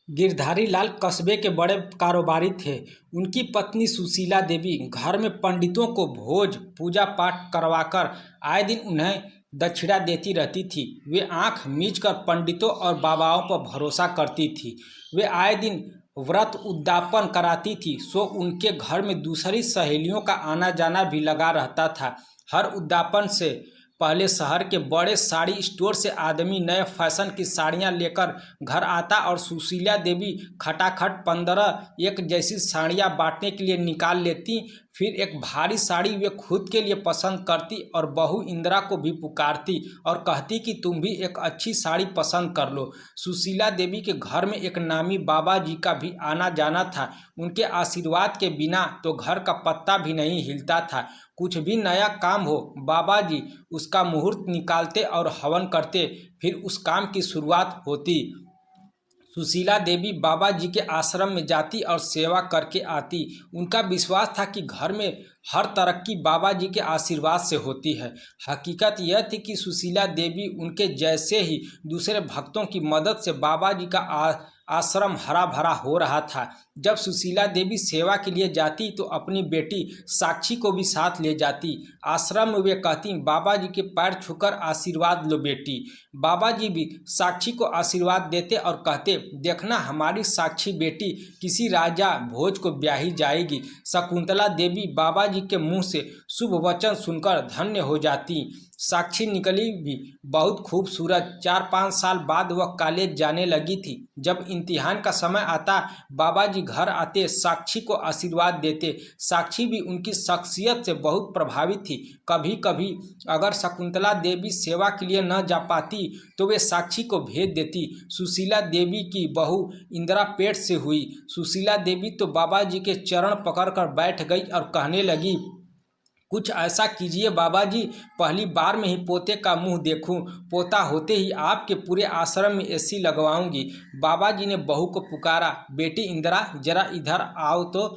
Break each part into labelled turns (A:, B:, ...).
A: गिरधारी लाल कस्बे के बड़े कारोबारी थे। उनकी पत्नी सुशीला देवी घर में पंडितों को भोज पूजा पाठ करवाकर आए दिन उन्हें दक्षिणा देती रहती थी। वे आंख मीच कर पंडितों और बाबाओं पर भरोसा करती थी। वे आए दिन व्रत उद्यापन कराती थी, सो उनके घर में दूसरी सहेलियों का आना जाना भी लगा रहता था। हर उद्यापन से पहले शहर के बड़े साड़ी स्टोर से आदमी नए फैशन की साड़ियां लेकर घर आता और सुशीला देवी खटाखट 15 एक जैसी साड़ियां बांटने के लिए निकाल लेती। फिर एक भारी साड़ी वे खुद के लिए पसंद करती और बहू इंदिरा को भी पुकारती और कहती कि तुम भी एक अच्छी साड़ी पसंद कर लो। सुशीला देवी के घर में एक नामी बाबा जी का भी आना जाना था। उनके आशीर्वाद के बिना तो घर का पत्ता भी नहीं हिलता था। कुछ भी नया काम हो, बाबा जी उसका मुहूर्त निकालते और हवन करते, फिर उस काम की शुरुआत होती। सुशीला देवी बाबा जी के आश्रम में जाती और सेवा करके आती। उनका विश्वास था कि घर में हर तरक्की बाबा जी के आशीर्वाद से होती है। हकीकत यह थी कि सुशीला देवी उनके जैसे ही दूसरे भक्तों की मदद से बाबा जी का आश्रम हरा भरा हो रहा था। जब सुशीला देवी सेवा के लिए जाती तो अपनी बेटी साक्षी को भी साथ ले जाती। आश्रम में वे कहती, बाबा जी के पैर छूकर आशीर्वाद लो बेटी। बाबा जी भी साक्षी को आशीर्वाद देते और कहते, देखना हमारी साक्षी बेटी किसी राजा भोज को ब्याही जाएगी। शकुंतला देवी बाबा जी के मुंह से शुभ वचन सुनकर धन्य हो जाती। साक्षी निकली भी बहुत खूबसूरत। 4-5 साल बाद वह कॉलेज जाने लगी थी। जब इम्तिहान का समय आता, बाबा जी घर आते, साक्षी को आशीर्वाद देते। साक्षी भी उनकी शख्सियत से बहुत प्रभावित थी। कभी कभी अगर शकुंतला देवी सेवा के लिए न जा पाती तो वे साक्षी को भेज देती। सुशीला देवी की बहू इंदिरा पेट से हुई। सुशीला देवी तो बाबा जी के चरण पकड़कर बैठ गई और कहने लगी, कुछ ऐसा कीजिए बाबा जी, पहली बार में ही पोते का मुंह देखूं। पोता होते ही आपके पूरे आश्रम में एसी लगवाऊंगी। बाबा जी ने बहू को पुकारा, बेटी इंदिरा जरा इधर आओ तो।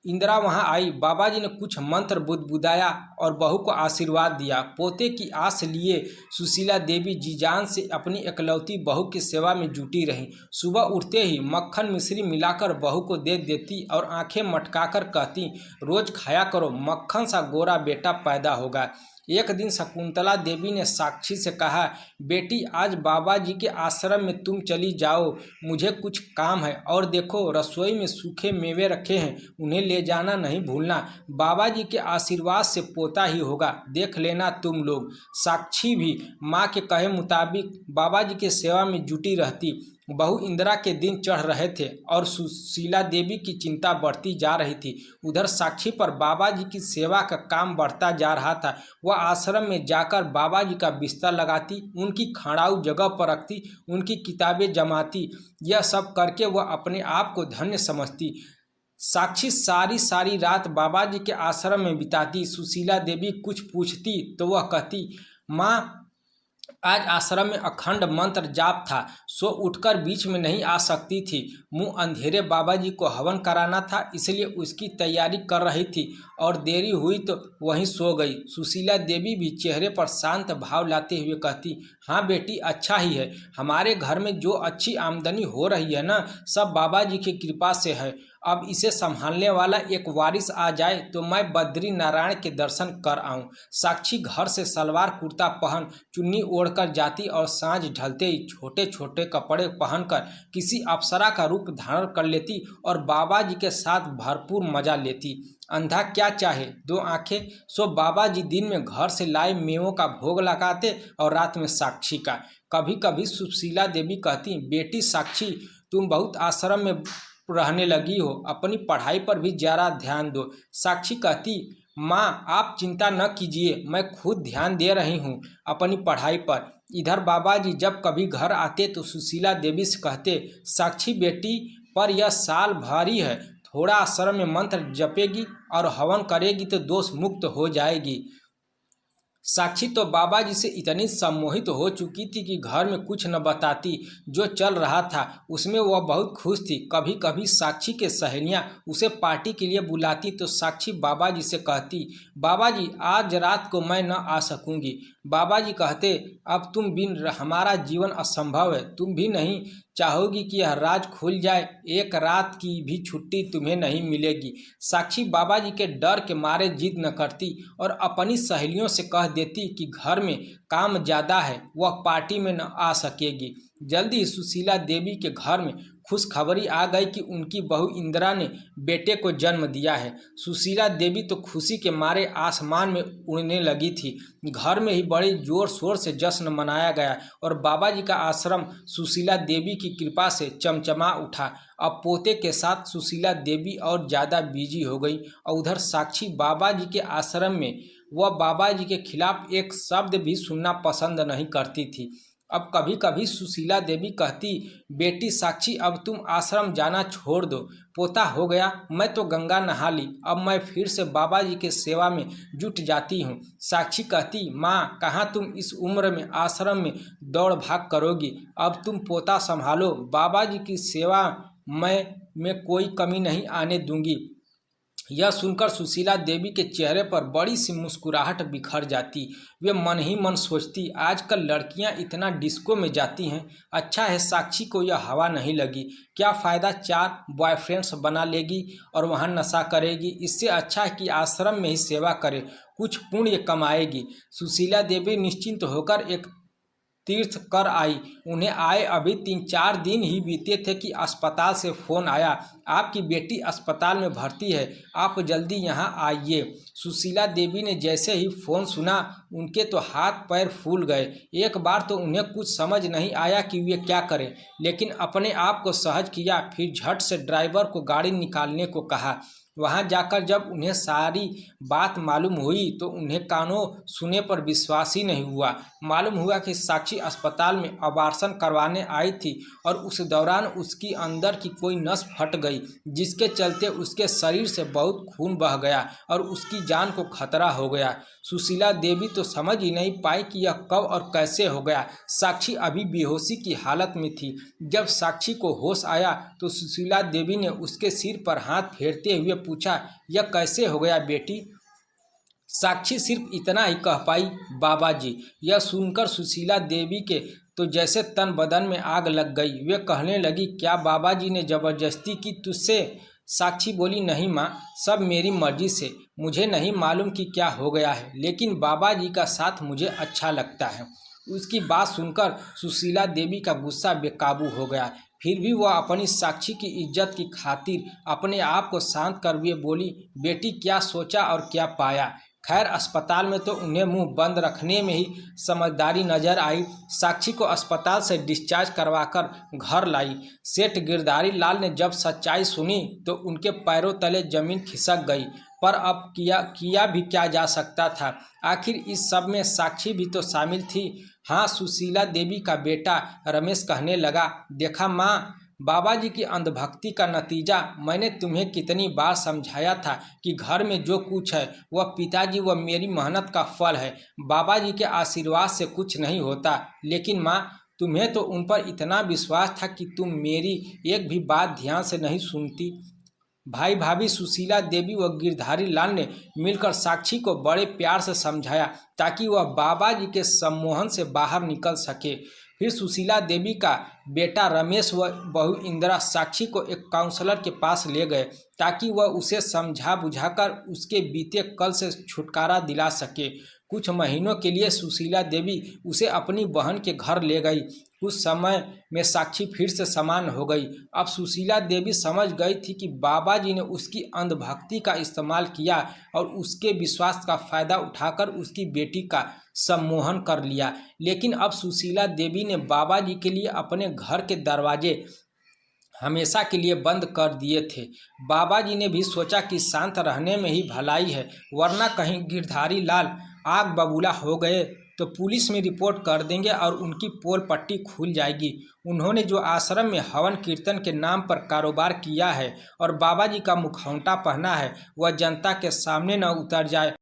A: इंदिरा वहां आई। बाबा जी ने कुछ मंत्र बुदबुदाया और बहू को आशीर्वाद दिया। पोते की आस लिए सुशीला देवी जी जान से अपनी इकलौती बहू की सेवा में जुटी रहीं। सुबह उठते ही मक्खन मिश्री मिलाकर बहू को दे देती और आंखें मटकाकर कहती, रोज खाया करो, मक्खन सा गोरा बेटा पैदा होगा। एक दिन शकुंतला देवी ने साक्षी से कहा, बेटी आज बाबा जी के आश्रम में तुम चली जाओ, मुझे कुछ काम है। और देखो रसोई में सूखे मेवे रखे हैं, उन्हें ले जाना नहीं भूलना। बाबा जी के आशीर्वाद से पोता ही होगा, देख लेना तुम लोग। साक्षी भी माँ के कहे मुताबिक बाबा जी की सेवा में जुटी रहती। बहू इंदिरा के दिन चढ़ रहे थे और सुशीला देवी की चिंता बढ़ती जा रही थी। उधर साक्षी पर बाबा जी की सेवा का काम बढ़ता जा रहा था। वह आश्रम में जाकर बाबा जी का बिस्तर लगाती, उनकी खड़ाऊ जगह पर रखती, उनकी किताबें जमाती। यह सब करके वह अपने आप को धन्य समझती। साक्षी सारी सारी रात बाबा जी के आश्रम में बिताती। सुशीला देवी कुछ पूछती तो वह कहती, माँ आज आश्रम में अखंड मंत्र जाप था, सो उठकर बीच में नहीं आ सकती थी। मुंह अंधेरे बाबा जी को हवन कराना था, इसलिए उसकी तैयारी कर रही थी और देरी हुई तो वहीं सो गई। सुशीला देवी भी चेहरे पर शांत भाव लाते हुए कहती, हाँ बेटी अच्छा ही है। हमारे घर में जो अच्छी आमदनी हो रही है ना, सब बाबा जी की कृपा से है। अब इसे संभालने वाला एक वारिस आ जाए तो मैं बद्री नारायण के दर्शन कर आऊं। साक्षी घर से सलवार कुर्ता पहन चुन्नी ओढ़कर जाती और सांझ ढलते ही छोटे छोटे कपड़े पहनकर किसी अप्सरा का रूप धारण कर लेती और बाबा जी के साथ भरपूर मजा लेती। अंधा क्या चाहे, दो आंखें। सो बाबा जी दिन में घर से लाए मेवों का भोग लगाते और रात में साक्षी का। कभी कभी सुशीला देवी कहती, बेटी साक्षी तुम बहुत आश्रम में रहने लगी हो, अपनी पढ़ाई पर भी ज़्यादा ध्यान दो। साक्षी कहती, माँ आप चिंता न कीजिए, मैं खुद ध्यान दे रही हूँ अपनी पढ़ाई पर। इधर बाबा जी जब कभी घर आते तो सुशीला देवी से कहते, साक्षी बेटी पर यह साल भारी है, थोड़ा आश्रम में मंत्र जपेगी और हवन करेगी तो दोष मुक्त हो जाएगी। साक्षी तो बाबा जी से इतनी सम्मोहित हो चुकी थी कि घर में कुछ न बताती। जो चल रहा था उसमें वह बहुत खुश थी। कभी कभी साक्षी के सहेलियां उसे पार्टी के लिए बुलाती तो साक्षी बाबा जी से कहती, बाबा जी आज रात को मैं न आ सकूंगी। बाबा जी कहते, अब तुम बिन हमारा जीवन असंभव है, तुम भी नहीं चाहोगी कि यह राज खुल जाए, एक रात की भी छुट्टी तुम्हें नहीं मिलेगी। साक्षी बाबा जी के डर के मारे जिद न करती और अपनी सहेलियों से कह देती कि घर में काम ज़्यादा है, वह पार्टी में न आ सकेगी। जल्दी ही सुशीला देवी के घर में खुशखबरी आ गई कि उनकी बहू इंदिरा ने बेटे को जन्म दिया है। सुशीला देवी तो खुशी के मारे आसमान में उड़ने लगी थी। घर में ही बड़े जोर शोर से जश्न मनाया गया और बाबा जी का आश्रम सुशीला देवी की कृपा से चमचमा उठा। अब पोते के साथ सुशीला देवी और ज़्यादा बिजी हो गई और उधर साक्षी बाबा जी के आश्रम में वह बाबा जी के खिलाफ एक शब्द भी सुनना पसंद नहीं करती थी। अब कभी कभी सुशीला देवी कहती, बेटी साक्षी अब तुम आश्रम जाना छोड़ दो, पोता हो गया, मैं तो गंगा नहा ली, अब मैं फिर से बाबा जी के सेवा में जुट जाती हूँ। साक्षी कहती, माँ कहाँ तुम इस उम्र में आश्रम में दौड़ भाग करोगी, अब तुम पोता संभालो, बाबा जी की सेवा में कोई कमी नहीं आने दूंगी। यह सुनकर सुशीला देवी के चेहरे पर बड़ी सी मुस्कुराहट बिखर जाती। वे मन ही मन सोचती, आजकल लड़कियां इतना डिस्को में जाती हैं, अच्छा है साक्षी को यह हवा नहीं लगी। क्या फ़ायदा 4 बॉयफ्रेंड्स बना लेगी और वहां नशा करेगी, इससे अच्छा है कि आश्रम में ही सेवा करे, कुछ पुण्य कमाएगी। सुशीला देवी निश्चिंत होकर एक तीर्थ कर आई। उन्हें आए अभी 3-4 दिन ही बीते थे कि अस्पताल से फ़ोन आया, आपकी बेटी अस्पताल में भर्ती है, आप जल्दी यहाँ आइए। सुशीला देवी ने जैसे ही फ़ोन सुना उनके तो हाथ पैर फूल गए। एक बार तो उन्हें कुछ समझ नहीं आया कि वे क्या करें, लेकिन अपने आप को सहज किया। फिर झट से ड्राइवर को गाड़ी निकालने को कहा। वहां जाकर जब उन्हें सारी बात मालूम हुई तो उन्हें कानों सुने पर विश्वास ही नहीं हुआ। मालूम हुआ कि साक्षी अस्पताल में अबॉर्शन करवाने आई थी और उस दौरान उसकी अंदर की कोई नस फट गई, जिसके चलते उसके शरीर से बहुत खून बह गया और उसकी जान को खतरा हो गया। सुशीला देवी तो समझ ही नहीं पाई कि यह कब और कैसे हो गया। साक्षी अभी बेहोशी की हालत में थी। जब साक्षी को होश आया तो सुशीला देवी ने उसके सिर पर हाथ फेरते हुए पूछा, यह कैसे हो गया बेटी? साक्षी सिर्फ इतना ही कह पाई, बाबा जी। यह सुनकर सुशीला देवी के तो जैसे तन बदन में आग लग गई। वे कहने लगी, क्या बाबा जी ने जबरदस्ती की तुझसे? साक्षी बोली, नहीं माँ, सब मेरी मर्जी से, मुझे नहीं मालूम कि क्या हो गया है, लेकिन बाबा जी का साथ मुझे अच्छा लगता है। उसकी बात सुनकर सुशीला देवी का गुस्सा बेकाबू हो गया। फिर भी वह अपनी साक्षी की इज्जत की खातिर अपने आप को शांत कर हुए बोली, बेटी क्या सोचा और क्या पाया? खैर अस्पताल में तो उन्हें मुंह बंद रखने में ही समझदारी नजर आई। साक्षी को अस्पताल से डिस्चार्ज करवाकर घर लाई। सेठ गिरधारी लाल ने जब सच्चाई सुनी तो उनके पैरों तले जमीन खिसक गई। पर अब किया भी क्या जा सकता था? आखिर इस सब में साक्षी भी तो शामिल थी। हाँ, सुशीला देवी का बेटा रमेश कहने लगा, देखा माँ, बाबा जी की अंधभक्ति का नतीजा मैंने तुम्हें कितनी बार समझाया था कि घर में जो कुछ है वह पिताजी व मेरी मेहनत का फल है। बाबा जी के आशीर्वाद से कुछ नहीं होता, लेकिन माँ, तुम्हें तो उन पर इतना विश्वास था कि तुम मेरी एक भी बात ध्यान से नहीं सुनती। भाई भाभी सुशीला देवी व गिरधारी लाल ने मिलकर साक्षी को बड़े प्यार से समझाया ताकि वह बाबा जी के सम्मोहन से बाहर निकल सके। फिर सुशीला देवी का बेटा रमेश व बहू इंदिरा साक्षी को एक काउंसलर के पास ले गए ताकि वह उसे समझा बुझाकर उसके बीते कल से छुटकारा दिला सके। कुछ महीनों के लिए सुशीला देवी उसे अपनी बहन के घर ले गई। कुछ समय में साक्षी फिर से समान हो गई। अब सुशीला देवी समझ गई थी कि बाबा जी ने उसकी अंधभक्ति का इस्तेमाल किया और उसके विश्वास का फायदा उठाकर उसकी बेटी का सम्मोहन कर लिया। लेकिन अब सुशीला देवी ने बाबा जी के लिए अपने घर के दरवाजे हमेशा के लिए बंद कर दिए थे। बाबा जी ने भी सोचा कि शांत रहने में ही भलाई है, वरना कहीं गिरधारी लाल आग बबूला हो गए तो पुलिस में रिपोर्ट कर देंगे और उनकी पोल पट्टी खुल जाएगी। उन्होंने जो आश्रम में हवन कीर्तन के नाम पर कारोबार किया है और बाबा जी का मुखौटा पहना है, वह जनता के सामने न उतर जाए।